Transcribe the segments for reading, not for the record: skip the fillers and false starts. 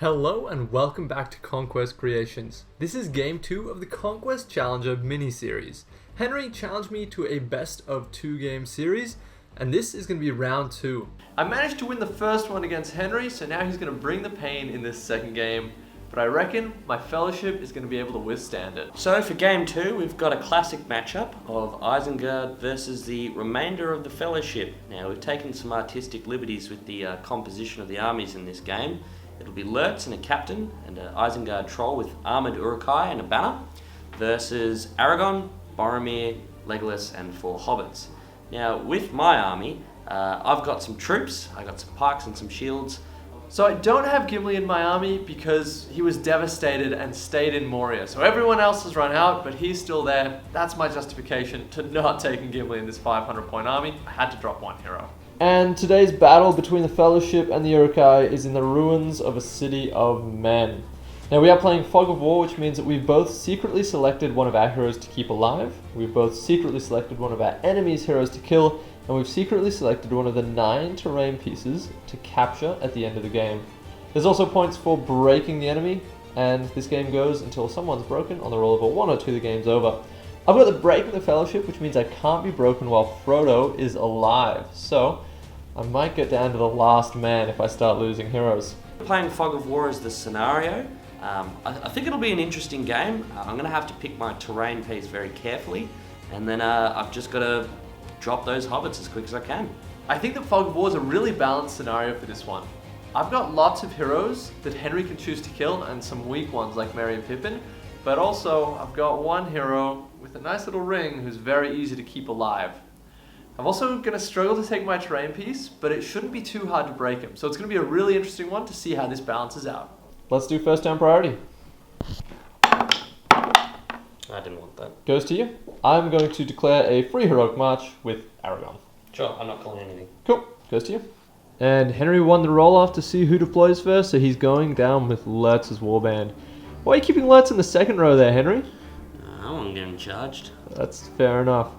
Hello and welcome back to Conquest Creations. This is game 2 of the Conquest Challenger mini-series. Henry challenged me to a best of 2 game series, and this is going to be round 2. I managed to win the first one against Henry, so now he's going to bring the pain in this second game, but I reckon my fellowship is going to be able to withstand it. So for game 2, we've got a classic matchup of Isengard versus the remainder of the fellowship. Now we've taken some artistic liberties with the composition of the armies in this game. It'll be Lurtz and a captain and an Isengard troll with armoured Uruk-hai and a banner versus Aragorn, Boromir, Legolas and 4 hobbits. Now with my army, I've got some troops, I got some pikes and some shields. So I don't have Gimli in my army because he was devastated and stayed in Moria. So everyone else has run out, but he's still there. That's my justification to not taking Gimli in this 500 point army. I had to drop one hero. And today's battle between the Fellowship and the Uruk-hai is in the ruins of a city of men. Now we are playing Fog of War, which means that we've both secretly selected one of our heroes to keep alive, we've both secretly selected one of our enemy's heroes to kill, and we've secretly selected one of the 9 terrain pieces to capture at the end of the game. There's also points for breaking the enemy, and this game goes until someone's broken. On the roll of a 1 or 2, the game's over. I've got the break in the Fellowship, which means I can't be broken while Frodo is alive, so I might get down to the last man if I start losing heroes. Playing Fog of War is the scenario. I think it'll be an interesting game. I'm going to have to pick my terrain piece very carefully, and then I've just got to drop those hobbits as quick as I can. I think that Fog of War is a really balanced scenario for this one. I've got lots of heroes that Henry can choose to kill and some weak ones like Merry and Pippin, but also I've got one hero with a nice little ring who's very easy to keep alive. I'm also going to struggle to take my terrain piece, but it shouldn't be too hard to break him. So it's going to be a really interesting one to see how this balances out. Let's do first turn priority. I didn't want that. Goes to you. I'm going to declare a free heroic march with Aragorn. Sure, I'm not calling anything. Cool. Goes to you. And Henry won the roll-off to see who deploys first, so he's going down with Lurtz's warband. Why are you keeping Lurtz in the second row there, Henry? I won't get him charged. That's fair enough.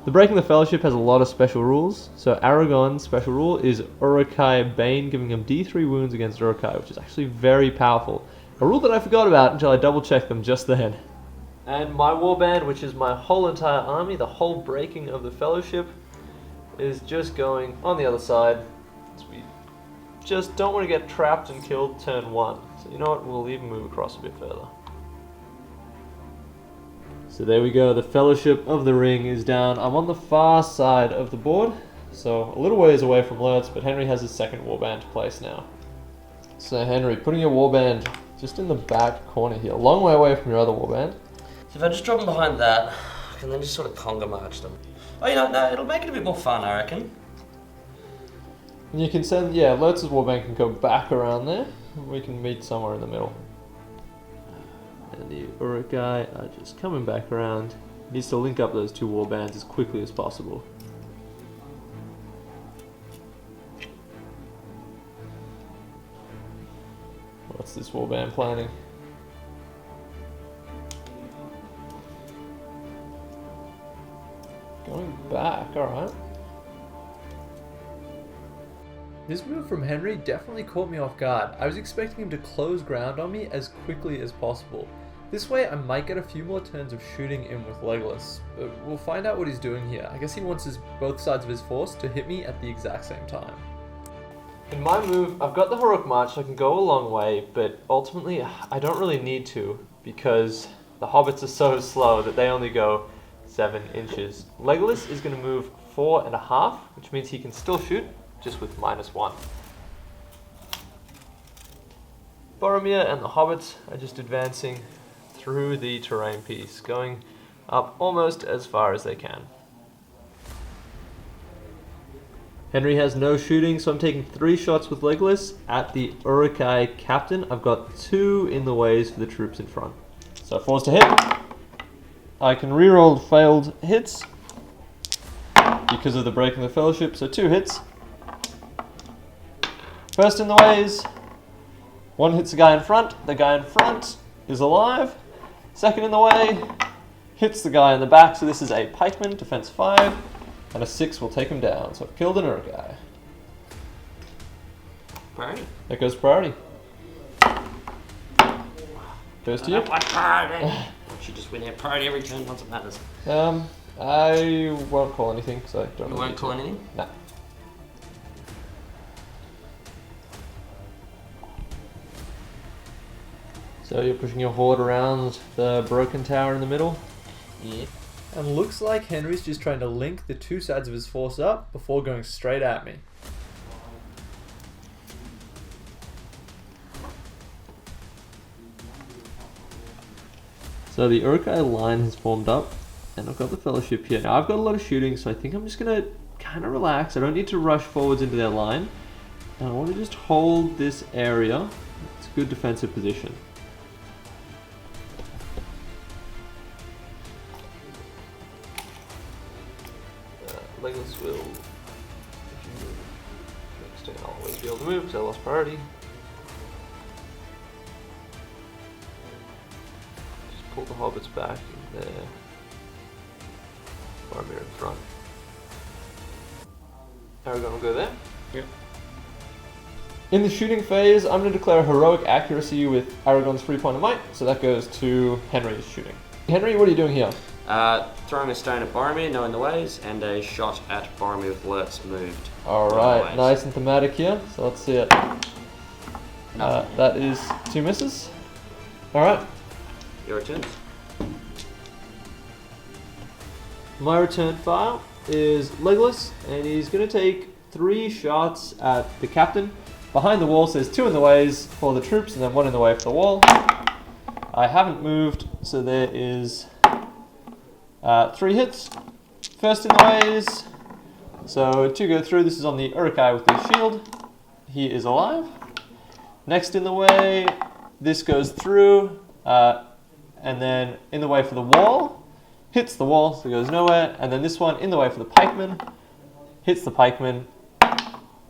The Breaking the Fellowship has a lot of special rules. So Aragorn's special rule is Uruk-hai Bane, giving him D3 wounds against Uruk-hai, which is actually very powerful. A rule that I forgot about until I double-checked them just then. And my warband, which is my whole entire army, the whole Breaking of the Fellowship, is just going on the other side. So we just don't want to get trapped and killed turn 1. So you know what, we'll even move across a bit further. So there we go, the Fellowship of the Ring is down. I'm on the far side of the board, so a little ways away from Lurtz, but Henry has his second warband to place now. So Henry, putting your warband just in the back corner here, a long way away from your other warband. So if I just drop them behind that, I can then just sort of conga march them. Oh, you know, no, it'll make it a bit more fun, I reckon. And you can send, yeah, Lurtz's warband can go back around there. We can meet somewhere in the middle. And the Uruk-hai are just coming back around. Needs to link up those 2 warbands as quickly as possible. What's this warband planning? Going back, alright. This move from Henry definitely caught me off guard. I was expecting him to close ground on me as quickly as possible. This way I might get a few more turns of shooting in with Legolas, but we'll find out what he's doing here. I guess he wants both sides of his force to hit me at the exact same time. In my move, I've got the heroic march so I can go a long way, but ultimately I don't really need to because the hobbits are so slow that they only go 7 inches. Legolas is going to move 4.5, which means he can still shoot, just with -1. Boromir and the hobbits are just advancing through the terrain piece, going up almost as far as they can. Henry has no shooting, so I'm taking 3 shots with Legolas at the Uruk-hai captain. I've got 2 in the ways for the troops in front. So 4's to hit. I can reroll failed hits because of the Breaking the Fellowship, so 2 hits. First in the ways, 1 hits the guy in front. The guy in front is alive. Second in the way, hits the guy in the back. So this is a pikeman, defense 5, and a 6 will take him down. So I've killed an Uruk-hai. Priority. That goes priority. Goes to you. She just win our priority every turn once it matters. I won't call anything, so I don't. You won't call anything? Nah. So you're pushing your horde around the broken tower in the middle? Yeah. And looks like Henry's just trying to link the two sides of his force up before going straight at me. So the Uruk-hai line has formed up, and I've got the Fellowship here. Now I've got a lot of shooting, so I think I'm just going to kind of relax. I don't need to rush forwards into their line. And I want to just hold this area. It's a good defensive position. Legolas will, if you move next turn, I'll always be able to move because I lost priority. Just pull the hobbits back in there. Boromir in front. Aragorn will go there. Yep. In the shooting phase, I'm going to declare heroic accuracy with Aragorn's 3-point of might, so that goes to Henry's shooting. Henry, what are you doing here? Throwing a stone at Boromir, knowing the ways, and a shot at Boromir with alerts moved. Alright, nice and thematic here, so let's see it. That is 2 misses. Alright. Your returns. My return file is Legolas, and he's going to take 3 shots at the captain. Behind the wall says 2 in the ways for the troops, and then 1 in the way for the wall. I haven't moved, so there is 3 hits. First in the ways, so 2 go through. This is on the Uruk-hai with his shield. He is alive. Next in the way, this goes through, and then in the way for the wall. Hits the wall, so it goes nowhere. And then this one in the way for the pikeman. Hits the pikeman.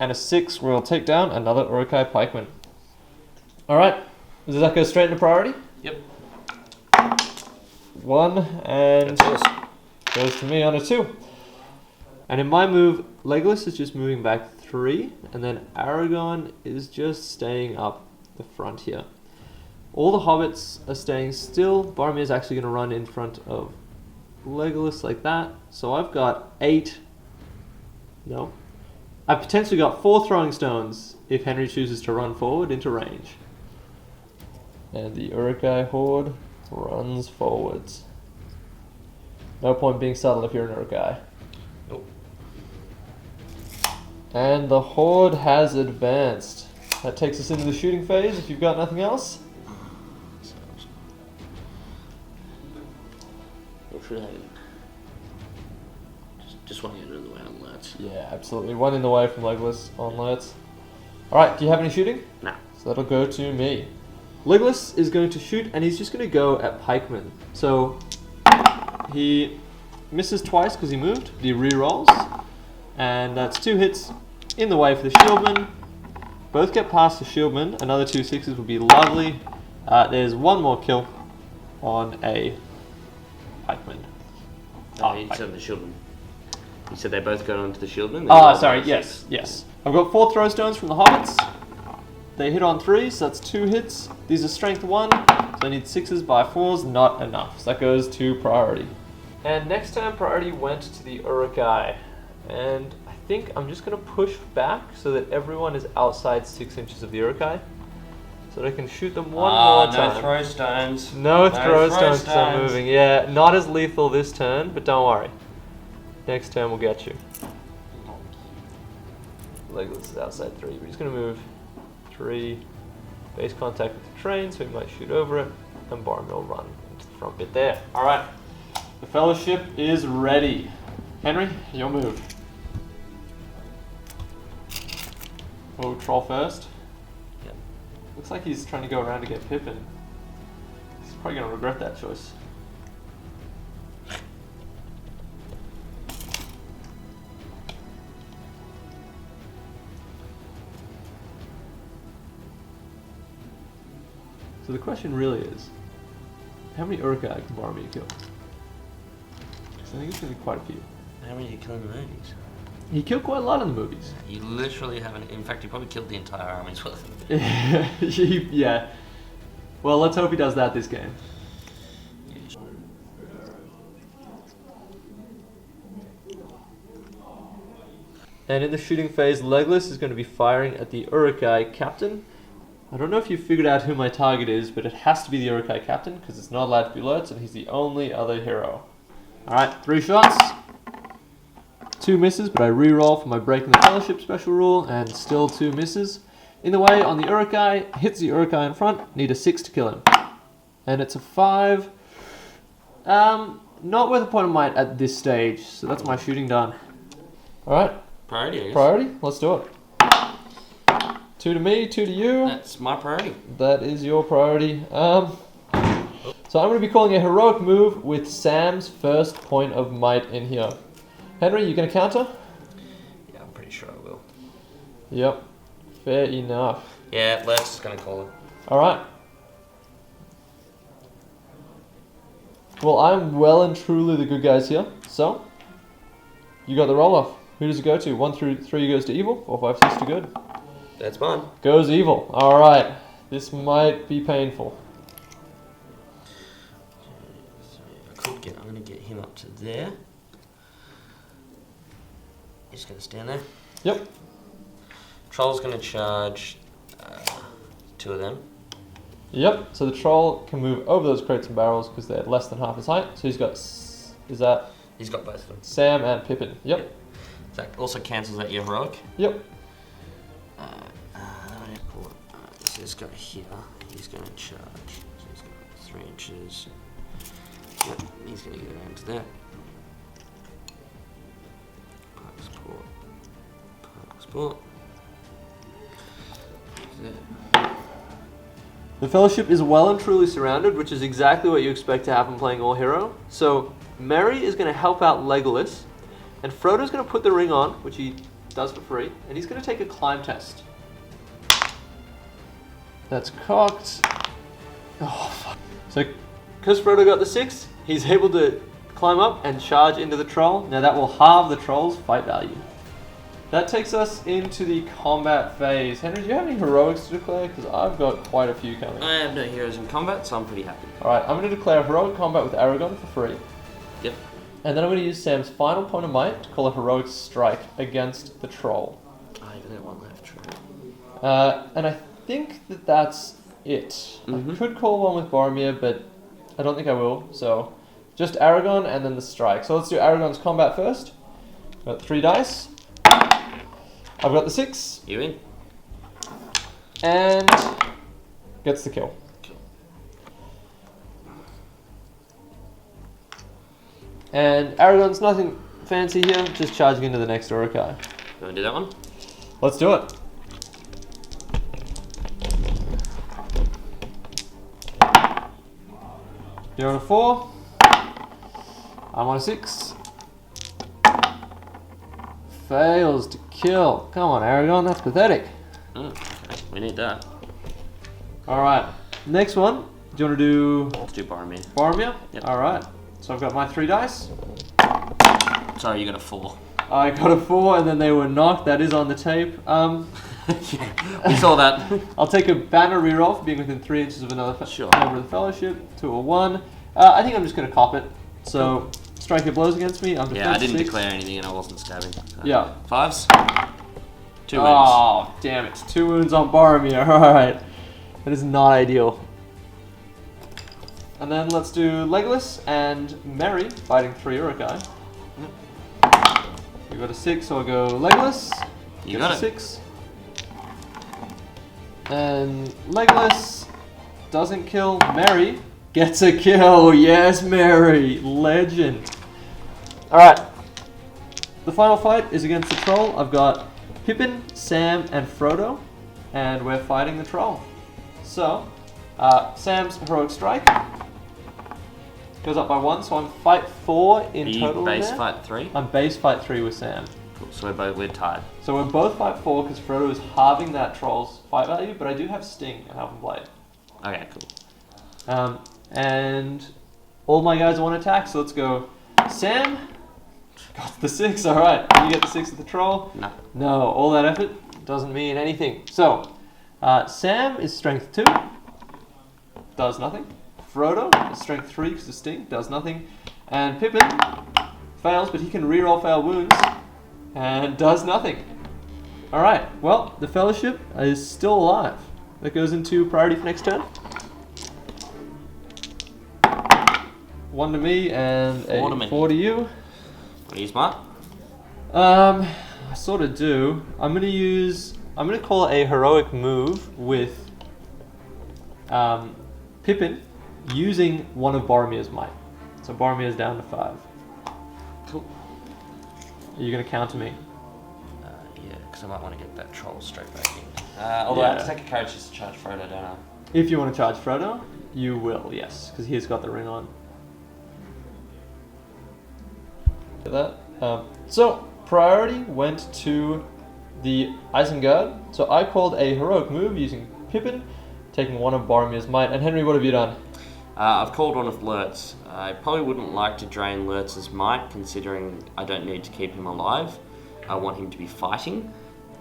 And a 6 will take down another Uruk-hai pikeman. Alright, does that go straight into priority? Yep. 1 and goes to me on a 2. And in my move, Legolas is just moving back 3, and then Aragorn is just staying up the front here. All the hobbits are staying still. Boromir is actually going to run in front of Legolas like that. So I've got 8. No. I've potentially got 4 throwing stones if Henry chooses to run forward into range. And the Uruk-hai horde runs forwards. No point being subtle if you're an Uruk-hai. Nope. And the horde has advanced. That takes us into the shooting phase if you've got nothing else. Just want to get in the way on alerts. Yeah, absolutely. 1 in the way from Legolas on alerts. Alright, do you have any shooting? Nah. So that'll go to me. Legolas is going to shoot, and he's just going to go at pikemen. So he misses twice because he moved. He re-rolls, and that's 2 hits in the way for the shieldman. Both get past the shieldman. Another 2 6s would be lovely. There's 1 more kill on a pikeman. You said the shieldman. You said they both got onto the shieldman? Sorry, yes. I've got 4 throw stones from the hobbits. They hit on 3, so that's 2 hits. These are strength 1, so I need 6s by 4s, not enough. So that goes to priority. And next time priority went to the Uruk-hai. And I think I'm just going to push back so that everyone is outside 6 inches of the Uruk-hai. So that I can shoot them one more time. No throw stones. No throw stones because I'm moving. Yeah, not as lethal this turn, but don't worry. Next turn we'll get you. Legolas is outside 3, but he's going to move 3. Base contact with the train, so he might shoot over it. And Boromir will run into the front bit there. Alright, the Fellowship is ready. Henry, your move. Oh, troll first. Yep. Looks like he's trying to go around to get Pippin. He's probably going to regret that choice. So the question really is, how many Uruk-hai can Boromir kill? Because I think it's going to be quite a few. How many are you killing in the movies? He killed quite a lot in the movies. You literally haven't. In fact, you probably killed the entire army's worth of it. Yeah. Well, let's hope he does that this game. And in the shooting phase, Legolas is going to be firing at the Uruk-hai captain. I don't know if you figured out who my target is, but it has to be the Uruk-hai captain because it's not allowed to be alerts and he's the only other hero. Alright, 3 shots. 2 misses, but I re-roll for my Breaking the Fellowship special rule and still 2 misses. In the way on the Uruk-hai, hits the Uruk-hai in front, need a 6 to kill him. And it's a 5. Not worth a point of might at this stage, so that's my shooting done. Alright. Priority, I guess. Priority? Let's do it. 2 to me, 2 to you. That's my priority. That is your priority. So I'm going to be calling a heroic move with Sam's first point of might in here. Henry, you going to counter? Yeah, I'm pretty sure I will. Yep. Fair enough. Yeah, Les is going to call it. Alright. Well, I'm well and truly the good guys here. So, you got the roll-off. Who does it go to? 1 through 3 goes to evil, 4, 5, 6 to good. That's mine. Goes evil. Alright. This might be painful. I'm going to get him up to there. He's going to stand there. Yep. Troll's going to charge 2 of them. Yep. So the troll can move over those crates and barrels because they're less than half his height. So he's got... Is that... He's got both of them. Sam and Pippin. Yep. That also cancels out your heroic. Yep. So this guy here, he's going to charge. So he's got 3 inches. Yep, he's going to get around to that. Park Sport. Park Sport. There. The Fellowship is well and truly surrounded, which is exactly what you expect to happen playing all hero. So Merry is going to help out Legolas, and Frodo's going to put the ring on, which he does for free, and he's going to take a climb test. That's cocked. Oh, fuck. So, because Frodo got the 6, he's able to climb up and charge into the troll. Now that will halve the troll's fight value. That takes us into the combat phase. Henry, do you have any heroics to declare? Because I've got quite a few coming. I have no heroes in combat, so I'm pretty happy. Alright, I'm going to declare heroic combat with Aragorn for free. Yep. And then I'm going to use Sam's final point of might to call a heroic strike against the troll. I even have 1 left, true. And I think that that's it. I could call one with Boromir, but I don't think I will. So, just Aragorn and then the strike. So let's do Aragorn's combat first. Got 3 dice. I've got the 6. You in? And gets the kill. Cool. And Aragorn's nothing fancy here, just charging into the next Uruk-hai. You want to do that one? Let's do it. You're on a 4. I'm on a 6. Fails to kill. Come on, Aragorn, that's pathetic. Okay. We need that. Alright, next one. Do you want to do Let's do Boromir. Boromir? Yep. Alright, so I've got my 3 dice. Sorry, you got a 4. I got a 4 and then they were knocked. That is on the tape. Yeah, we saw that. I'll take a banner reroll for being within 3 inches of another Sure. member of the Fellowship. 2 or 1. I think I'm just going to cop it. So, strike your blows against me. I'm Yeah, I didn't 6. declare anything and I wasn't stabbing. So. Yeah. 5s. 2 wounds. Oh, damn it. 2 wounds on Boromir. Alright. That is not ideal. And then let's do Legolas and Merry fighting 3 Uruk-hai. You got a 6, so I'll go Legolas. You Gets got a it. 6. And Legolas doesn't kill. Merry gets a kill. Yes, Merry. Legend. Alright. The final fight is against the troll. I've got Pippin, Sam, and Frodo. And we're fighting the troll. So, Sam's heroic strike goes up by 1, so I'm fight 4 in total. You base there. fight 3. I'm base fight 3 with Sam. Cool. So we're tied. So we're both fight 4 because Frodo is halving that troll's fight value, but I do have Sting and Help and Blade. Okay, cool. And all my guys want to attack, so let's go. Sam got the 6, alright. Can you get the 6 with the troll? No. No, all that effort doesn't mean anything. So, Sam is strength 2. does nothing. Frodo, a strength 3 because of Sting, does nothing. And Pippin fails, but he can reroll fail wounds and does nothing. Alright, well, the Fellowship is still alive. That goes into priority for next turn. 1 to me and Four to me. 4 to you. Are you smart? I sort of do. I'm gonna call a heroic move with Pippin using one of Boromir's might. So Boromir's down to 5. Cool. Are you gonna counter me? Yeah, because I might want to get that troll straight back in. Although I have to Yeah. take a courage just to charge Frodo, don't I? If you want to charge Frodo, you will, yes, because he's got the ring on. Get that? So priority went to the Isengard. So I called a heroic move using Pippin, taking one of Boromir's might. And Henry, what have you done? I've called one of Lurtz. I probably wouldn't like to drain Lurtz's might, considering I don't need to keep him alive. I want him to be fighting.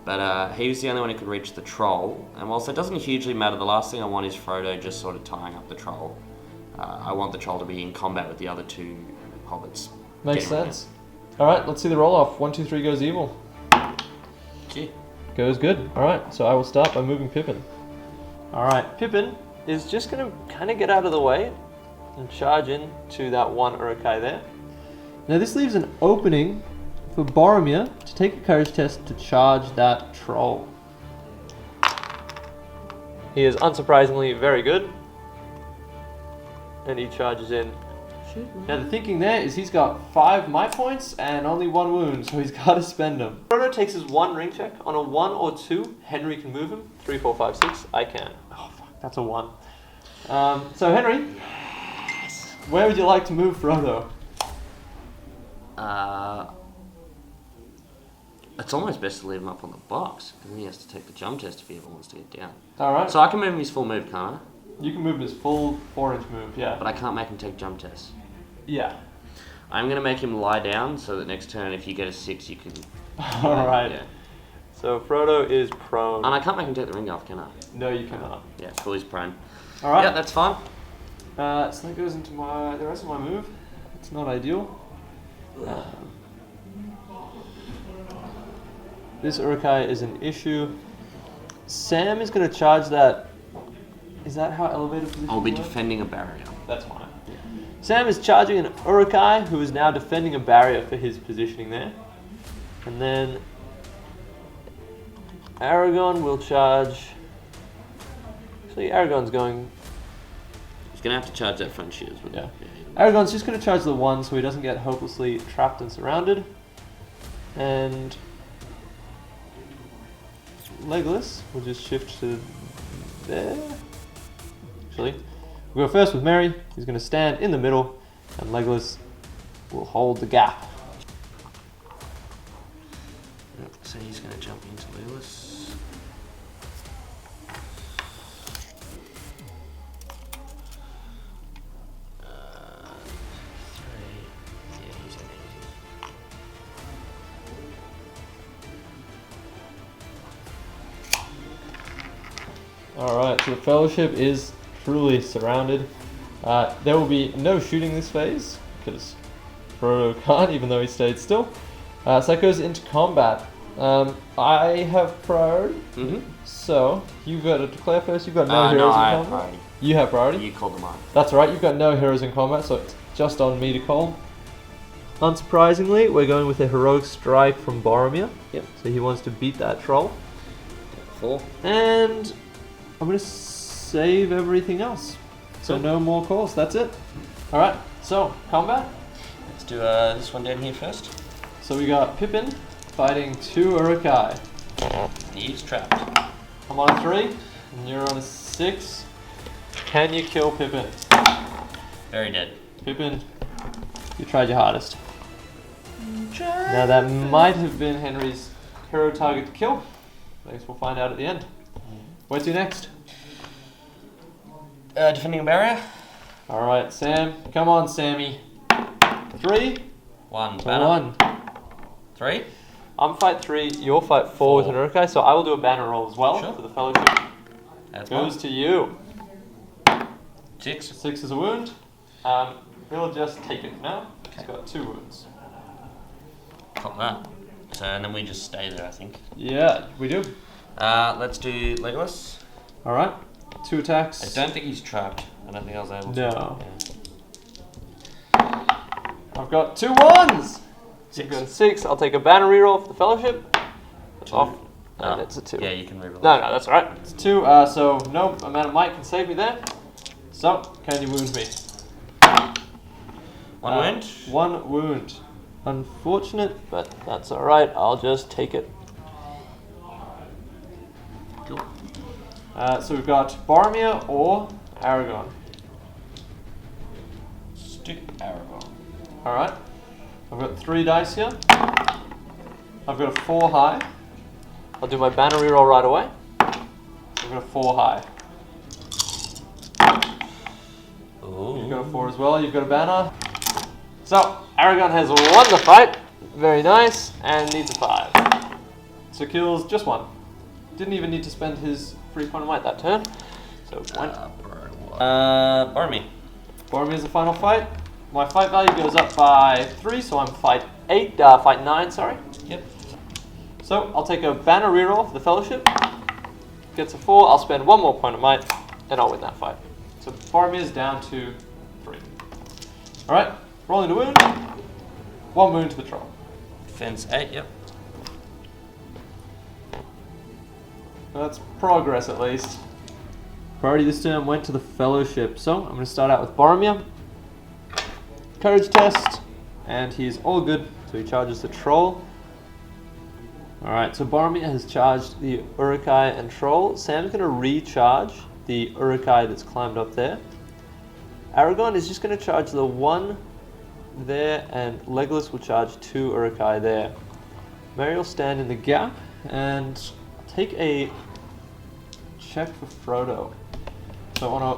But he was the only one who could reach the troll. And whilst that doesn't hugely matter, the last thing I want is Frodo just sort of tying up the troll. I want the troll to be in combat with the other 2 hobbits. Makes Getting sense. Alright, let's see the roll off. 1, 2, 3 goes evil. Okay. Goes good. Alright, so I will start by moving Pippin. Alright, Pippin is just going to kind of get out of the way and charge in to that one Uruk-hai there. Now this leaves an opening for Boromir to take a courage test to charge that troll. He is unsurprisingly very good. And he charges in. Now the thinking there is he's got 5 might points and only 1 wound, so he's got to spend them. Frodo takes his 1 ring check. On a 1 or 2, Henry can move him. 3, 4, 5, 6, I can. Oh fuck, that's a 1. So Henry, where would you like to move Frodo? It's almost best to leave him up on the box, because then he has to take the jump test if he ever wants to get down. Alright, So I can move him his full move, can't I? you can move him his full 4-inch move, yeah. But I can't make him take jump tests. Yeah. I'm going to make him lie down, so that next turn if you get a 6 you can... Alright. Yeah. So Frodo is prone. And I can't make him take the ring off, can I? No, you cannot. Yeah, cool, he's prone. Alright. Yeah, that's fine. So that goes into the rest of my move. It's not ideal. This Uruk-hai is an issue. Sam is going to charge that. Is that how elevated position I'll be works? defending a barrier. That's fine. Sam is charging an Uruk-hai who is now defending a barrier for his positioning there. And then Aragorn will charge. Actually, Aragorn's going. He's going to have to charge that front shield. Yeah. Aragorn's just going to charge the 1 so he doesn't get hopelessly trapped and surrounded. And Legolas will just shift to there. Actually, we'll go first with Merry. He's going to stand in the middle, and Legolas will hold the gap. So he's going to jump into Lewis. Alright, so the Fellowship is truly surrounded. There will be no shooting this phase, because Frodo can't, even though he stayed still. So that goes into combat. I have priority, so you've got to declare first. You've got no heroes no, in I have combat. priority. You have priority? You called them on. That's right, you've got no heroes in combat, so it's just on me to call. Unsurprisingly, we're going with a heroic strike from Boromir. Yep. So he wants to beat that troll. 4. And I'm going to save everything else. So no more calls, that's it. Alright, so combat. Let's do this one down here first. So we got Pippin fighting 2 Uruk-hai. He's trapped. I'm on a 3, and you're on a 6. Can you kill Pippin? Very dead. Pippin, you tried your hardest. Now that might have been Henry's hero target to kill. I guess we'll find out at the end. Where to next? Defending a barrier. Alright, Sam. Come on, Sammy. 3 1. to Banner. 1. 3. I'm fight 3, you're fight 4 with an Uruk-hai, so I will do a banner roll as well Sure. for the Fellowship. That's Goes one. to you. 6. 6 is a wound. We'll just take it now. He's got 2 wounds. Got that. So, and then we just stay there, I think. Yeah, we do. Let's do Legolas. Alright, 2 attacks. I don't think he's trapped. I don't think I was able to. No. Yeah. I've got 2 1s! You've got a 6. I'll take a banner reroll for the Fellowship. It's off. And it's a 2. Yeah, you can reroll. No, that's alright. It's 2, so no amount of might can save me there. So, can you wound me? 1 wound? 1 wound. Unfortunate, but that's alright. I'll just take it. Cool. So we've got Boromir or Aragorn. Stick Aragorn. Alright. I've got 3 dice here. I've got a 4 high. I'll do my banner reroll right away. I've got a 4 high. Ooh. You've got a 4 as well. You've got a banner. So, Aragorn has won the fight. Very nice. And needs a 5. So kills just 1. Didn't even need to spend his free point of might that turn. So, 1. Boromir. Boromir's the final fight. My fight value goes up by 3, so I'm fight 9, sorry. Yep. So, I'll take a banner reroll for the Fellowship. Gets a 4, I'll spend 1 more point of might, and I'll win that fight. So, Boromir's down to 3. Alright, rolling the wound. 1 wound to the troll. Defense 8, yep. That's progress at least. Priority this turn went to the Fellowship, so I'm going to start out with Boromir. Courage test, and he's all good, so he charges the troll. Alright, so Boromir has charged the Uruk-hai and troll. Sam's going to recharge the Uruk-hai that's climbed up there. Aragorn is just going to charge the 1 there, and Legolas will charge 2 Uruk-hai there. Merry will stand in the gap and take a check for Frodo. So on a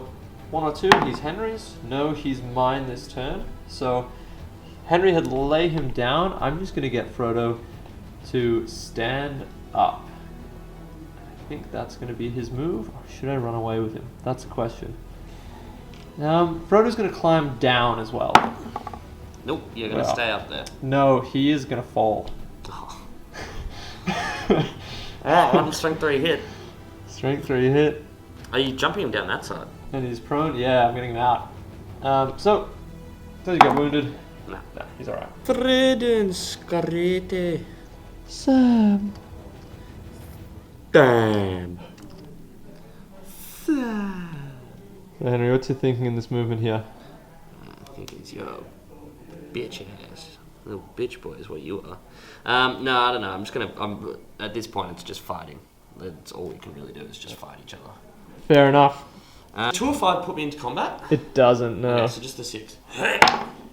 1 or 2, he's Henry's. No, he's mine this turn. So Henry had lay him down. I'm just going to get Frodo to stand up. I think that's going to be his move. Or should I run away with him? That's the question. Frodo's going to climb down as well. Nope, you're going to stay up there. No, he is going to fall. One strength 3 hit. Strength 3 hit. Are you jumping him down that side? And he's prone. Yeah, I'm getting him out. So, does he get wounded? No. No, he's alright. Fredens carete. Sam. Damn. Henry, what's you thinking in this movement here? I think it's your bitch ass. Little bitch boy is what you are. No, I don't know. I'm just gonna. At this point, it's just fighting. That's all we can really do is just fight each other. Fair enough. 2 or 5 put me into combat. It doesn't, no. Okay, so just the 6.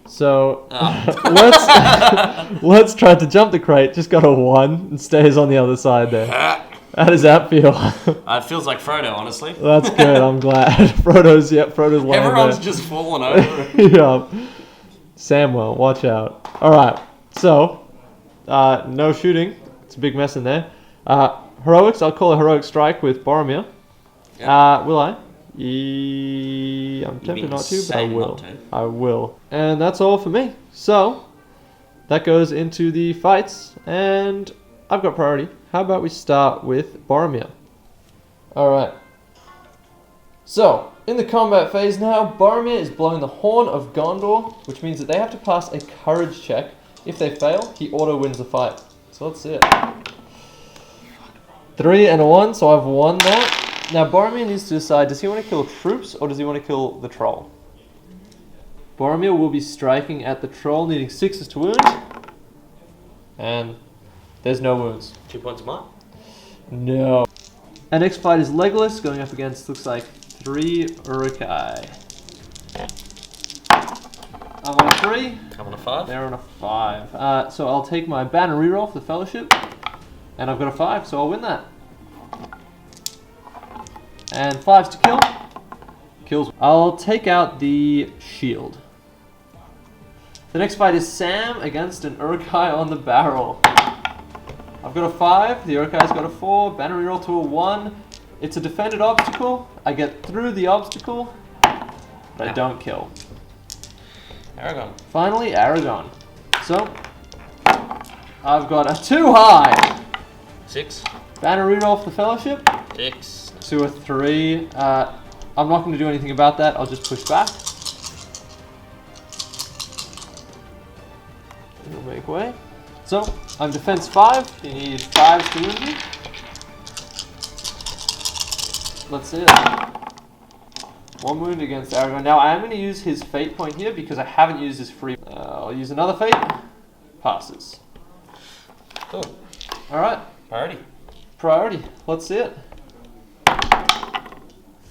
So let's try to jump the crate. Just got a 1 and stays on the other side there. How does that feel? It feels like Frodo, honestly. That's good. I'm glad. Frodo's lying Everyone's there. just fallen over. Yeah. Samuel, watch out. All right. So, no shooting. It's a big mess in there. Heroics. I'll call a heroic strike with Boromir. Yep. Will I? I'm tempted not to, but I will. Not to. I will. And that's all for me. So, that goes into the fights, and I've got priority. How about we start with Boromir? Alright. So, in the combat phase now, Boromir is blowing the Horn of Gondor, which means that they have to pass a courage check. If they fail, he auto-wins the fight. So let's see it. 3 and a 1, so I've won that. Now Boromir needs to decide, does he want to kill troops or does he want to kill the troll? Boromir will be striking at the troll, needing 6s to wound. And there's no wounds. 2 points of might. No. Our next fight is Legolas going up against, looks like, 3 Uruk-hai. I'm on a 3. I'm on a 5. They're on a 5. So I'll take my banner reroll for the Fellowship. And I've got a 5, so I'll win that. And 5's to kill. Kills. I'll take out the shield. The next fight is Sam against an Uruk-hai on the barrel. I've got a 5, the Uruk-hai's got a 4, banner reroll to a 1. It's a defended obstacle. I get through the obstacle. but I don't kill. Aragon. Finally, Aragon. So, I've got a 2 high. 6. Banner Rudolph the Fellowship 6. to a 3. I'm not going to do anything about that. I'll just push back. It'll make way. So, I'm defense 5. You need 5 to win me. Let's see it. 1 wound against Aragon. Now, I am going to use his fate point here because I haven't used his free. I'll use another fate. Passes. Cool. Alright. Priority. Let's see it.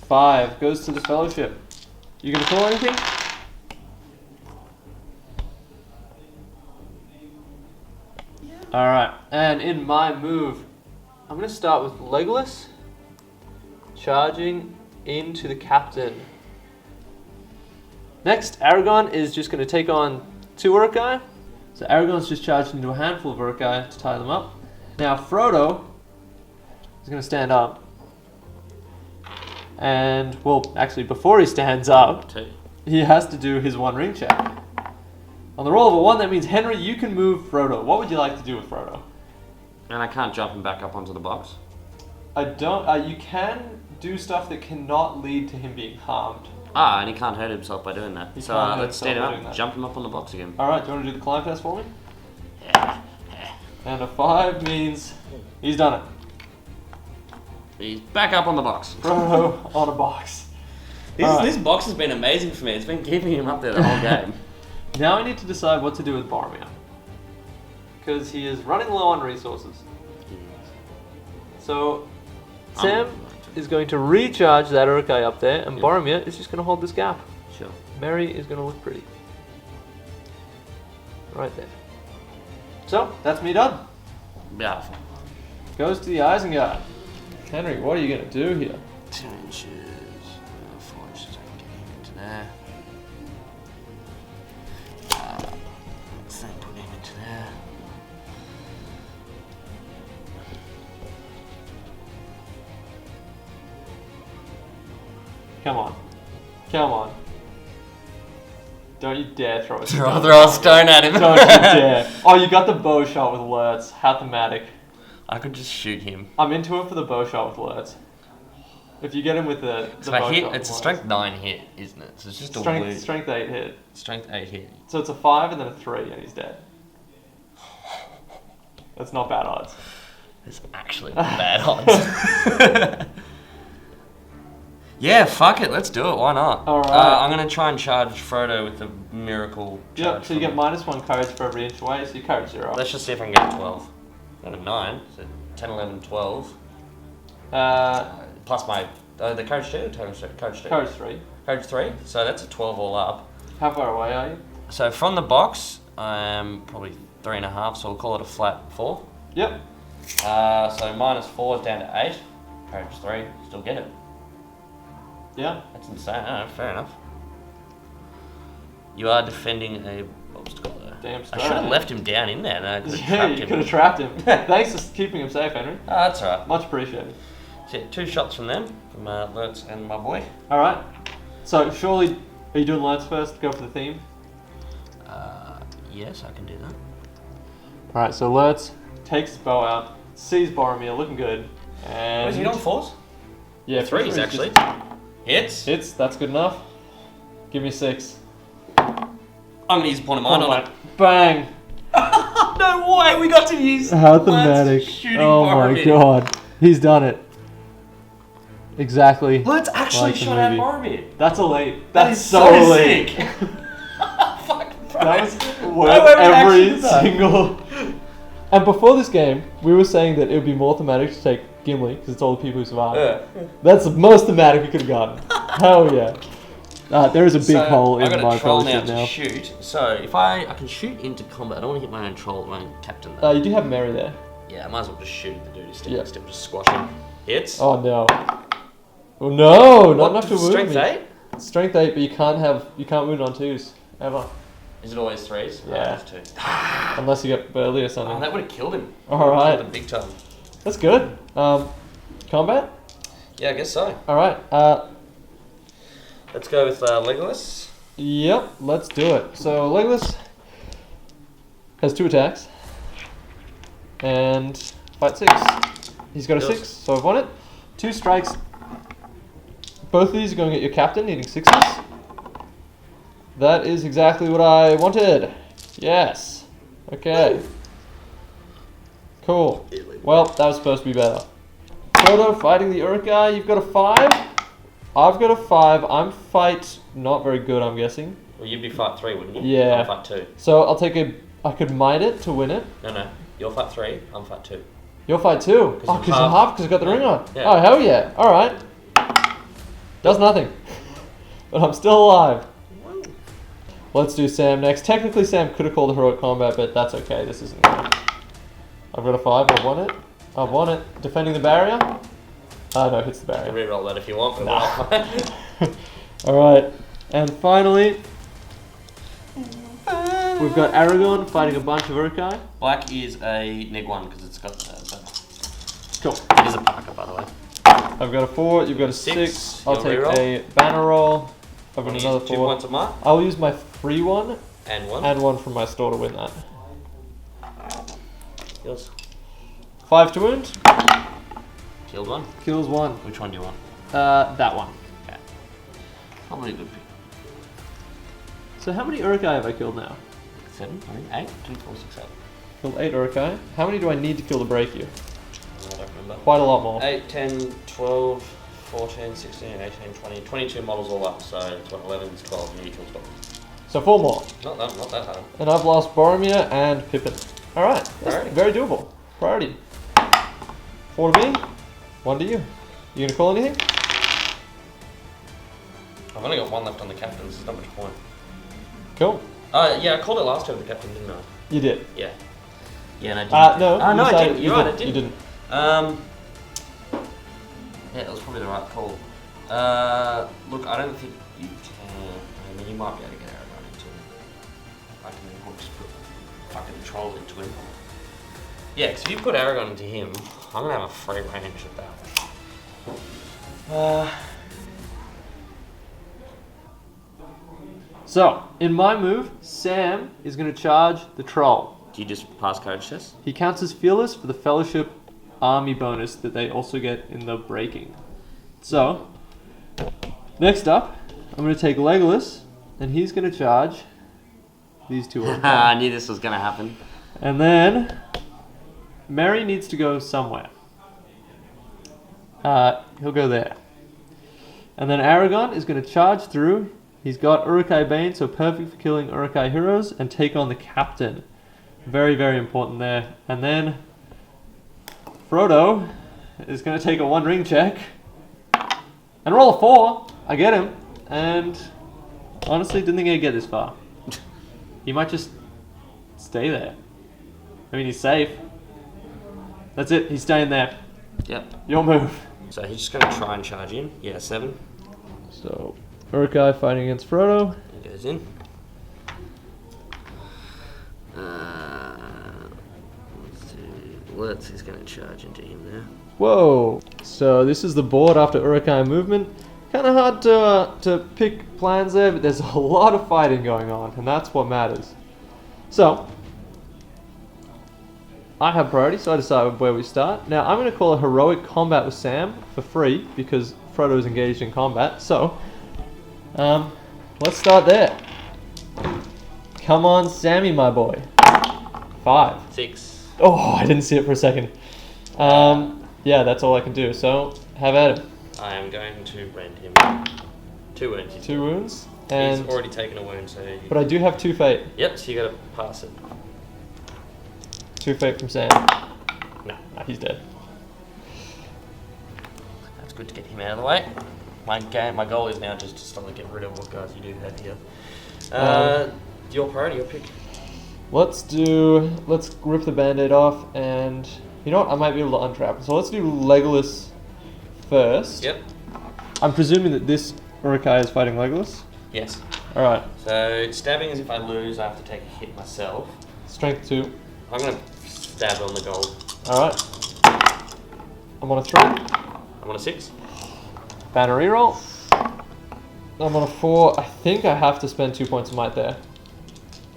5 goes to the Fellowship. You going to call anything? Alright. And in my move, I'm going to start with Legolas. Charging into the captain. Next, Aragon is just going to take on 2 Uruk-hai. So Aragon's just charged into a handful of Uruk-hai to tie them up. Now Frodo is going to stand up. And, well, actually before he stands up, he has to do his 1 ring check. On the roll of a 1, that means, Henry, you can move Frodo. What would you like to do with Frodo? And I can't jump him back up onto the box. I don't, you can do stuff that cannot lead to him being harmed. And he can't hurt himself by doing that. He So can't hurt let's stand him himself by doing up, that. jump him up on the box again. Alright, do you want to do the climb test for me? And a 5 means he's done it. He's back up on the box. Frodo on a box. This box has been amazing for me. It's been keeping him up there the whole game. Now I need to decide what to do with Boromir. Because he is running low on resources. So, Sam is going to recharge that Uruk-hai up there, and Boromir is just going to hold this gap. Sure. Merry is going to look pretty. Right there. So, that's me done. Yeah. Goes to the Isengard. Henry, what are you going to do here? 2 inches, 4 inches, I can get him into there. Let's put him into there. Come on. Come on. Don't you dare throw a stone. Throw a stone at him. Don't you dare. Oh, you got the bow shot with alerts. How thematic. I could just shoot him. I'm into it for the bow shot with alerts. If you get him with the So bow I hit, shot it's a with strength 9 hit, isn't it? So it's just a strength, weird... strength 8 hit. Strength 8 hit. So it's a 5 and then a 3 and he's dead. That's not bad odds. It's actually bad odds. Yeah, fuck it, let's do it, why not? Alright. I'm going to try and charge Frodo with the miracle charge. Yep, so you get -1 courage for every inch away, so you courage 0. Let's just see if I can get a 12. Got a 9, so 10, 11, 12. Plus my... the courage 2 or courage 2? Courage 3. Courage 3, so that's a 12 all up. How far away are you? So from the box, I'm probably 3.5, so we'll call it a flat 4. Yep. So -4 is down to 8. Courage 3, still get it. Yeah. That's insane. Oh, fair enough. You are defending a obstacle there. Damn I straight. should have left him down in there. No, I could have Yeah, trapped you him. could have trapped him. Thanks for keeping him safe, Henry. Oh, that's alright. Much appreciated. So, yeah, 2 shots from them, from Lurtz and my boy. Alright. So, surely, are you doing Lance first? Go for the theme? Yes, I can do that. Alright, so Lurtz takes his bow out, sees Boromir looking good, and... Was he on 4s? Yeah, 3s actually. Hits. Hits, that's good enough. Give me 6. I'm going to use point of mine on it. Bang! No way, we got to use How Lurtz thematic. shooting Oh my Boromir. god. He's done it. Exactly. Lurtz actually Like the shot at movie. Boromir. That's elite. That That's is so elite. sick. Fuck, bro. That was No worth way we every actually did that. single... And before this game, we were saying that it would be more thematic to take Gimli, because it's all the people who survived. Yeah. That's the most thematic we could have gotten. Hell yeah. There is a big hole in I've got my a troll now fellowship to now. shoot. So if I can shoot into combat, I don't want to hit my own troll, my own captain though. You do have Mary there. Yeah, I might as well just shoot at the dude who's standing Yeah. next to him, just squash him. Hits. Oh no. Oh no, not What, enough to wound strength me. 8? Strength 8, but you can't wound on 2s. Ever. Is it always 3s? Yeah. Oh, it's 2. Unless you get Burley or something. Oh, that would have killed him. Alright. Killed him big time. That's good. Combat? Yeah, I guess so. Alright. Let's go with Legolas. Yep, let's do it. So Legolas has 2 attacks and fight 6. He's got a 6, so I've won it. 2 strikes. Both of these are going at your captain, needing 6s. That is exactly what I wanted. Yes. Okay. Cool. Well, that was supposed to be better. Frodo fighting the Uruk-hai. You've got a 5. I've got a 5. I'm fight not very good, I'm guessing. Well, you'd be fight 3, wouldn't you? Yeah. I'm fight 2. So I'll take a... I could might it to win it. No. You're fight 3, I'm fight 2. You're fight 2. Oh, because you're half, because I've got the ring on. Yeah. Oh, hell yeah. Alright. Does nothing. But I'm still alive. Let's do Sam next. Technically, Sam could have called the Heroic Combat, but that's okay. This isn't gonna... I've got a 5. I've won it. I've won it. Defending the barrier. No, hits the You can barrier. reroll that if you want, but Nah. Alright. And finally, we've got Aragorn fighting a bunch of Uruk-hai. Black is a -1 because it's got Cool. It is a Parker, by the way. I've got a 4. You've got a 6. I'll You'll take reroll. a banner roll. I've got Use another 2 4. points of mark I'll use my free one and 1. and 1 from my store to win that. Yours. 5 to wound. Killed 1. Kills 1. Which one do you want? That one. Okay. Probably a good pick. So how many Uruk-hai have I killed now? 7, I think 8, 2, 4, 6, 7. Killed 8 Uruk-hai. How many do I need to kill to break you? I don't remember. Quite a lot more. 8, 10, 12, 14, 16, 18, 20, 22 models all up, so it's what, 11, 12, and you kill 12. So 4 more. Not that hard. And I've lost Boromir and Pippin. Alright, that's Alrighty. very doable. Priority. 4 to me, 1 to you. You gonna call anything? I've only got 1 left on the captain, this is not much point. Cool. Yeah, I called it last turn with the captain, didn't I? You did. Yeah. Yeah, and I didn't. No. No, you I decided- didn't. You're right, I didn't. You didn't. Yeah, that was probably the right call. Look, I don't think you can. I mean, you might be able to get Aragorn into it. I can just put fucking troll into him. Yeah, because if you put Aragorn into him, I'm gonna have a free range at that. So, in my move, Sam is going to charge the troll. Do you just pass courage test? He counts as fearless for the Fellowship army bonus that they also get in the breaking. So, next up, I'm going to take Legolas, and he's going to charge these 2 Uruk-hai. I knew this was gonna happen. And then, Merry needs to go somewhere. He'll go there. And then Aragorn is going to charge through. He's got Uruk-hai Bane, so perfect for killing Uruk-hai heroes, and take on the captain. Very, very important there. And then Frodo is going to take a 1 ring check and roll a 4. I get him. And honestly, didn't think I'd get this far. He might just stay there. I mean, he's safe. That's it. He's staying there. Yep. Your move. So he's just gonna try and charge in. Yeah, 7. So, Uruk-hai fighting against Frodo. He goes in. Let's see. He's going to charge into him there. Whoa! So this is the board after Uruk-hai movement. Kind of hard to pick plans there, but there's a lot of fighting going on, and that's what matters. So, I have priority, so I decide where we start. Now, I'm going to call a Heroic Combat with Sam for free, because Frodo is engaged in combat. So, let's start there. Come on, Sammy, my boy. 5. 6. Oh, I didn't see it for a second. Yeah, that's all I can do. So, have at him. I am going to rend him. 2 wounds. 2 wounds. And He's already taken a wound, so... but I do have 2 fate. Yep, so you gotta pass it. 2 fate from Sam. No. Nah, he's dead. That's good to get him out of the way. My goal is now just to slowly get rid of what guys you do have here. Your priority, your pick. Let's rip the band-aid off, and you know what? I might be able to untrap it. So let's do Legolas first. Yep. I'm presuming that this Uruk-hai is fighting Legolas. Yes. Alright. So stabbing is if I lose, I have to take a hit myself. Strength 2. I'm gonna stab on the gold. Alright. I'm on a 3. I'm on a 6. Banner reroll. I'm on a 4. I think I have to spend 2 points of might there.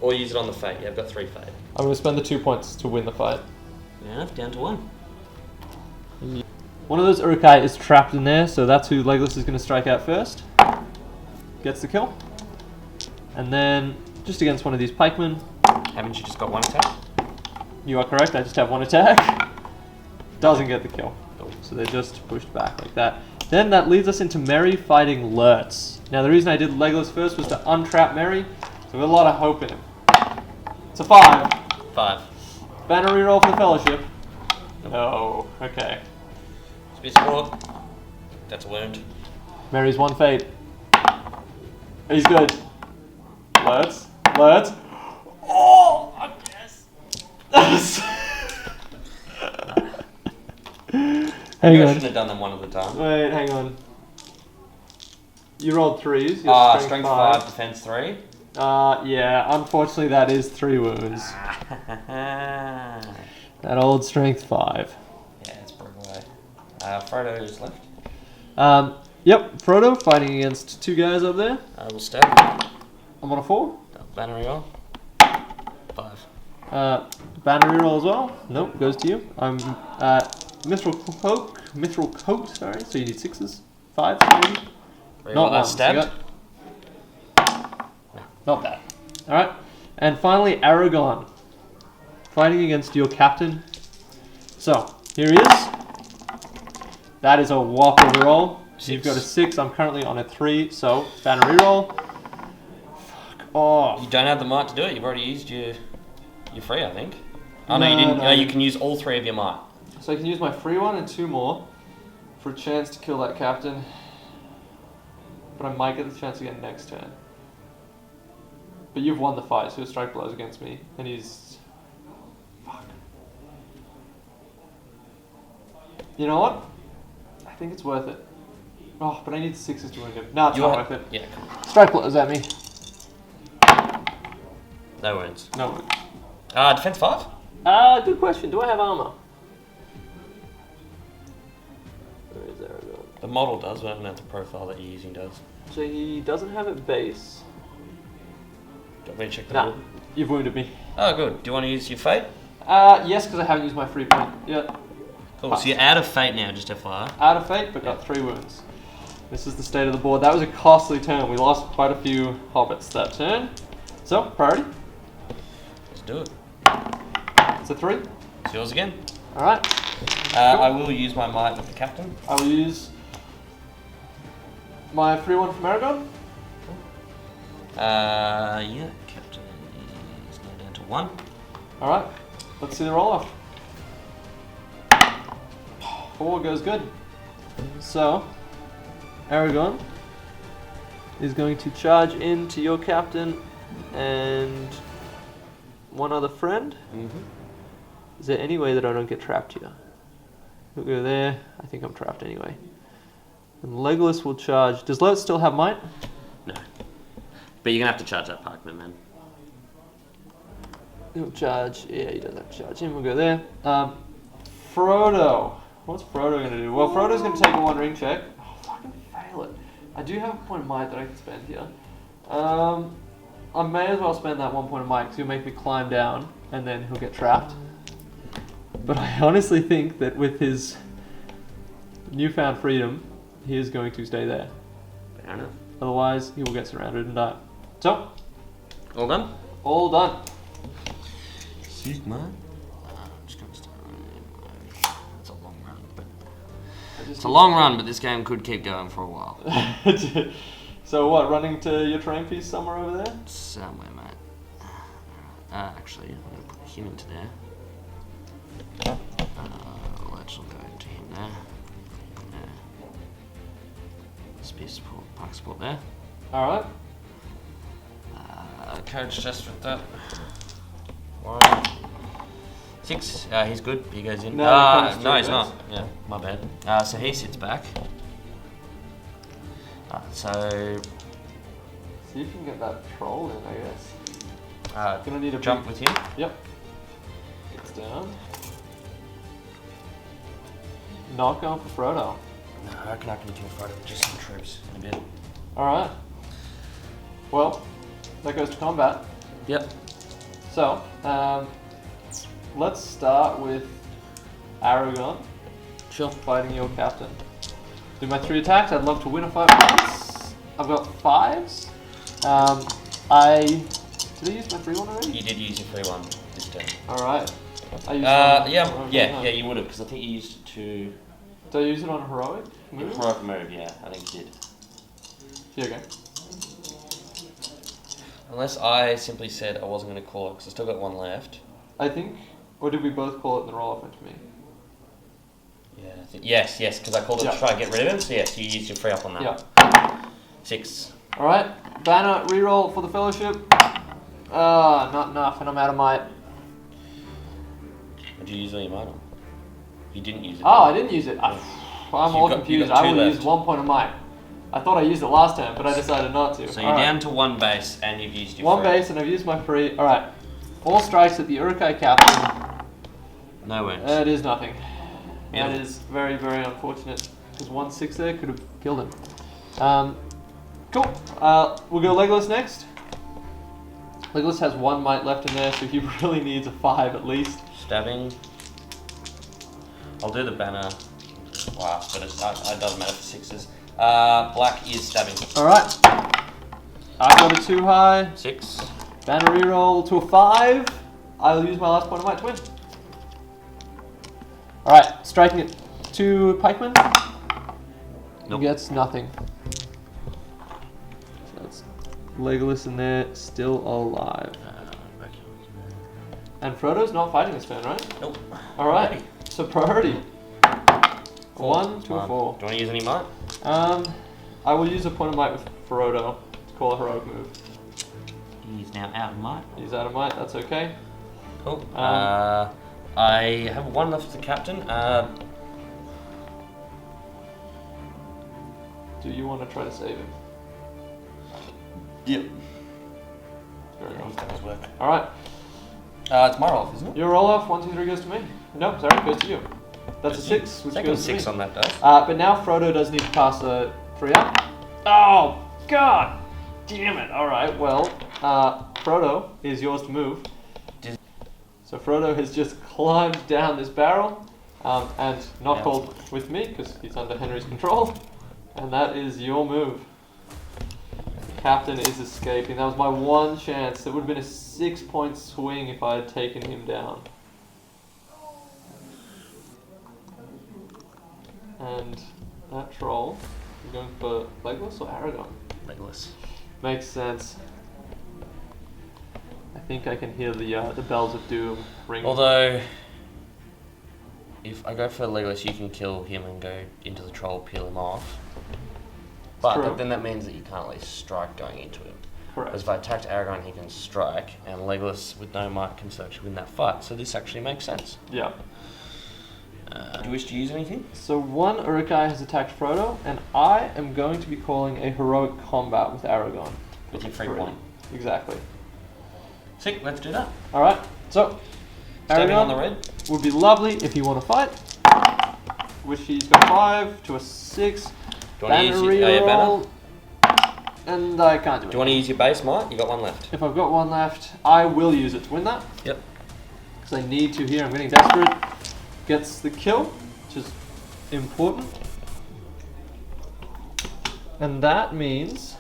Or use it on the fate. Yeah, I've got 3 fate. I'm going to spend the 2 points to win the fight. Yeah, down to 1. One of those Urukai is trapped in there, so that's who Legolas is going to strike out first. Gets the kill. And then, just against one of these pikemen. Haven't you just got 1 attack? You are correct, I just have 1 attack. Doesn't get the kill. So they're just pushed back like that. Then that leads us into Merry fighting Lurtz. Now the reason I did Legolas first was to untrap Merry, so with a lot of hope in him. It's a 5. 5. Banner reroll for the Fellowship. No. Okay. Speed support. That's a wound. Merry's 1 fate. He's good. Lurtz. Lurtz. Oh! Yes! Hang I on. should have done them one at a time. Wait, hang on. You rolled 3s. Your Strength 5, defense 3. Yeah, unfortunately that is 3 wounds. That old strength 5. Yeah, it's broken away. Frodo is left. Yep, Frodo fighting against 2 guys up there. I will stab. I'm on a 4. Banner roll. 5. Banner reroll as well. Nope, goes to you. I'm Mithril Coat, sorry, so you need 6s. 5s, maybe? Not that ones. stabbed. Not bad. Alright. And finally, Aragorn. Fighting against your captain. So, here he is. That is a whopper roll. You've got a 6, I'm currently on a 3, so banner reroll. Fuck off. You don't have the might to do it, you've already used your free, I think. Oh no, you didn't. No, you can use all 3 of your might. So I can use my free one and 2 more for a chance to kill that captain. But I might get the chance again next turn. But you've won the fight, so he'll strike blows against me. And he's... Fuck. You know what? I think it's worth it. Oh, but I need 6s to wound him. No, it's not worth it. Yeah, come on. Strike blows at me. No wounds. No wounds. Defense 5? Good question. Do I have armor? Where is Aragorn? The model does, but I don't know if the profile that you're using does. So he doesn't have it base. Do you want me to check the Nah, rule? you've wounded me. Oh, good. Do you want to use your fate? Yes, because I haven't used my free point yet. Cool. So you're out of fate now, just FYI. Out of fate, but got 3 wounds. This is the state of the board. That was a costly turn. We lost quite a few hobbits that turn. So, priority. Let's do it. It's a 3. It's yours again. Alright. I will use my might with the captain. I will use my free one from Aragorn. Yeah, captain is now down to 1. Alright. Let's see the roll off. 4 goes good. So, Aragorn is going to charge into your captain and one other friend. Mm-hmm. Is there any way that I don't get trapped here? We'll go there. I think I'm trapped anyway. And Legolas will charge. Does Lurtz still have might? No. But you're going to have to charge that pikeman, man. He'll charge. Yeah, he does have to charge him. We'll go there. Frodo. What's Frodo going to do? Well, Frodo's going to take a 1 ring check. Oh, fucking fail it. I do have a point of might that I can spend here. I may as well spend that 1 point of might because he'll make me climb down and then he'll get trapped. But I honestly think that with his newfound freedom, he is going to stay there. Fair enough. Otherwise, he will get surrounded and die. So, All done? all done. Sigma. I'm just going to start running. It's a long run, but it's a long run, but this game could keep going for a while. So what, running to your train piece somewhere over there? Somewhere, mate. Actually, I'm going to put him into there. Let's go into him there. There. Spear support, pike support there. Alright. Coach just with that. 1. 6. He's good. He goes in. No, no, he's not. Yeah, my bad. So he sits back. So See if you can get that troll in, I guess. Gonna need a jump with him. Yep. Gets down. Not going for Frodo. No, I reckon I can kill Frodo with just some troops in a bit. Alright. Well, that goes to combat. Yep. So, let's start with Aragon Sure. fighting your captain. Do my 3 attacks. I'd love to win a fight once. I've got 5s. Did I use my free one already? You did use your free one this turn. Alright. I used Yeah, you would have, because I think you used it to... Did I use it on a heroic Your move? heroic move, yeah, I think you did. Here you go. Unless I simply said I wasn't going to call it, because I still got 1 left. I think, or did we both call it and the roll off went to me? Yeah, I think, yes, because I called it to try and get rid of him, so yes, you used your free up on that. Yeah. 6. Alright, banner, reroll for the fellowship. Not enough, and I'm out of might. Did you use all your might on? You didn't use it. Oh, I didn't use it. I'm all you confused. got I 2 will left. use 1 point of might. I thought I used it last time, but I decided not to. So you're down to 1 base, and you've used your 1 free. base, and I've used my free. Alright. All strikes at the Uruk-hai captain. No wounds. It is nothing. That Beautiful. is very, very unfortunate. Because 1-6 there could have killed him. Cool. We'll go Legolas next. Legolas has 1 might left in there, so he really needs a 5 at least. Stabbing. I'll do the banner last, but it doesn't matter for 6s. Black is stabbing. Alright. I've got a 2 high. 6. Banner reroll to a 5. I'll use my last point of might to win. Alright, striking at 2 pikemen. Nope. He gets nothing. So that's Legolas in there, still alive. And Frodo's not fighting this turn, right? Nope. Alright, so priority. 1 to a 4. Do you want to use any might? I will use a point of might with Frodo to call a heroic move. He's now out of might. He's out of might, that's okay. Cool. I have 1 left to captain. Do you want to try to save him? Yep. Fair enough. That does work. Alright, It's my roll, isn't it? your roll off, 1, 2, 3 goes to me. No, sorry, goes to you. That's a 6, which Second goes to 6 me. on that dice. But now Frodo does need to pass a 3 up. Oh, God! Damn it! Alright, well, Frodo is yours to move. So Frodo has just climbed down this barrel, and not called with me, because he's under Henry's control. And that is your move. Captain is escaping. That was my 1 chance. It would have been a 6-point swing if I had taken him down. And that troll, you're going for Legolas or Aragon? Legolas. Makes sense. I think I can hear the bells of doom ringing. Although, if I go for Legolas, you can kill him and go into the troll, peel him off. But then that means that you can't at least strike going into him. Correct. Because if I attacked Aragorn, he can strike, and Legolas with no might can actually win that fight. So this actually makes sense. Yeah. Do you wish to use anything? So 1 Uruk-hai has attacked Frodo, and I am going to be calling a heroic combat with Aragon. With your free Three. point. Exactly. Sick, let's do that. Alright, so Stabbing on Aragon the red. would be lovely if you want to fight. Which he's got 5 to a 6. Do you want to use your banner? And I can't do it. Do you want to use your base might? You got 1 left. If I've got 1 left, I will use it to win that. Yep. Because I need to here. I'm getting desperate. Gets the kill, which is important. And that means...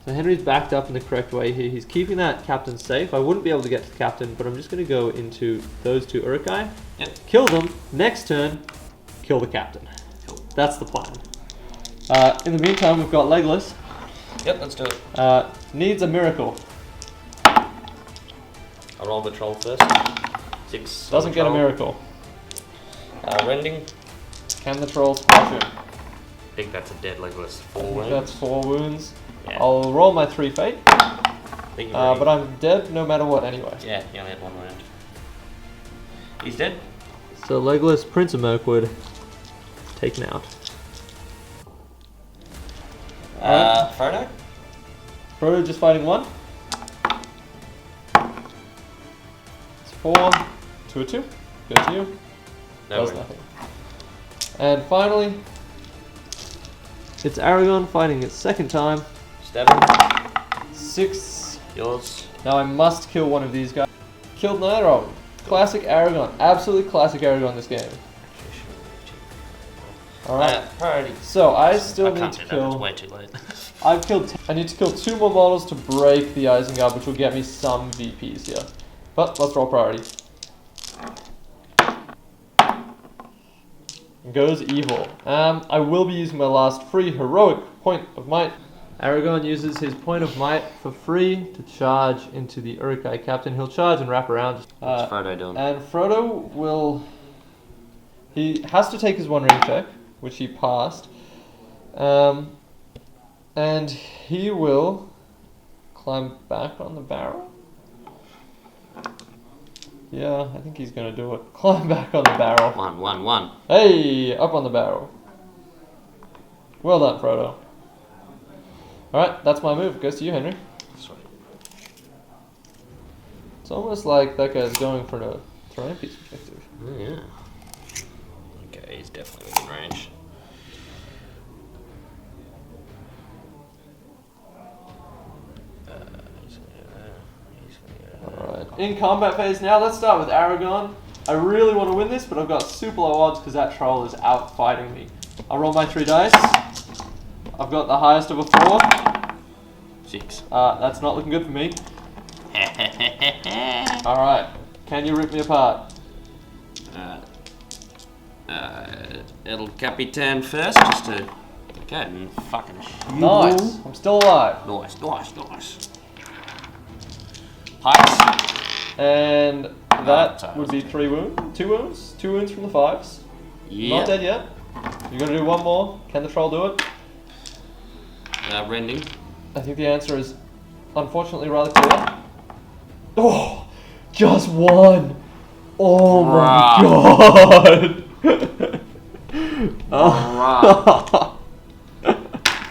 So Henry's backed up in the correct way here. He's keeping that captain safe. I wouldn't be able to get to the captain, but I'm just going to go into those 2 Uruk-hai. Yep. Kill them. Next turn, kill the captain. Cool. That's the plan. In the meantime, we've got Legolas. Yep, let's do it. Needs a miracle. I'll roll the troll first. 6. Doesn't get a miracle. Rending. Can the troll smash him? I think that's a dead Legolas. 4 wounds. That's 4 wounds. Yeah. I'll roll my 3 fate. Think you've But already- I'm dead no matter what anyway. Yeah, he only had 1 wound. He's dead. So Legolas, Prince of Mirkwood, taken out. Frodo? Frodo just fighting 1. It's 4 to a 2. Go to you. No Does wound. nothing. And finally, it's Aragon fighting its 2nd time. Stab him. 6. Yours. Now I must kill one of these guys. Killed neither of them. Classic Aragon. Absolutely classic Aragon this game. Alright. Priority. So I still need can't to do that, it's kill. way too late. I've killed. I need to kill 2 more models to break the Isengard, which will get me some VPs here. But let's roll priority. Goes evil. I will be using my last free heroic point of might. Aragon uses his point of might for free to charge into the Uruk-hai captain. He'll charge and wrap around. What's Frodo doing? And Frodo will. He has to take his One Ring check, which he passed. And he will climb back on the barrel. Yeah, I think he's gonna do it. Climb back on the barrel. 1. Hey, up on the barrel. Well done, Frodo. Alright, that's my move. Goes to you, Henry. Sorry. It's almost like that guy's going for a terrain piece objective. Oh, yeah. Okay, he's definitely within range. Alright, in combat phase now, let's start with Aragon. I really want to win this, but I've got super low odds because that troll is out fighting me. I'll roll my 3 dice. I've got the highest of a 4. 6. That's not looking good for me. Alright, can you rip me apart? It'll Capitan first, just to... Okay, and fucking... Nice, I'm still alive. Nice. Heights. And that sorry, would be 3 wounds. 2 wounds? 2 wounds from the 5s. Yeah. Not dead yet. You're gonna do 1 more. Can the troll do it? Rending. I think the answer is unfortunately rather clear. Oh, just 1. Oh my god.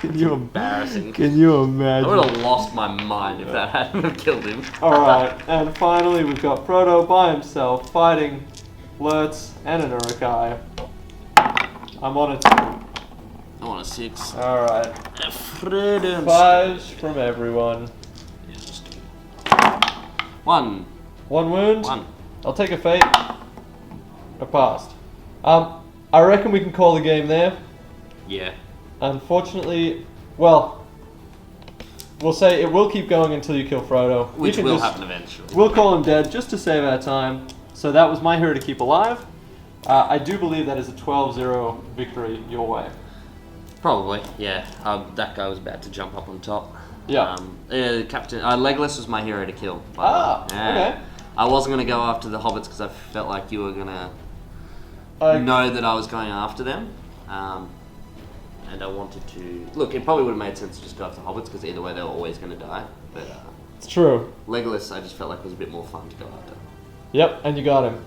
Can you Embarrassing. Can you I imagine? would have lost my mind if that hadn't have killed him. Alright, and finally we've got Frodo by himself fighting Lurtz and an Uruk-hai. I'm on a 2. I want a 6. Alright. Freedom. 5s from everyone. 1. 1 wound. 1. I'll take a fate. I passed. I reckon we can call the game there. Yeah. Unfortunately, well, we'll say it will keep going until you kill Frodo. Which You can will just- happen eventually. We'll call him dead just to save our time. So that was my hero to keep alive. I do believe that is a 12-0 victory your way. Probably, yeah. That guy was about to jump up on top. Yeah. Captain Legolas was my hero to kill. Okay. I wasn't going to go after the hobbits because I felt like you were going to know that I was going after them. And I wanted to... Look, it probably would have made sense to just go after the hobbits because either way they were always going to die. But It's true. Legolas, I just felt like was a bit more fun to go after. Yep, and you got him.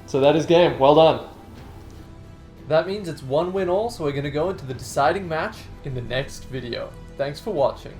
So that is game. Well done. That means it's 1 win all, so we're going to go into the deciding match in the next video. Thanks for watching.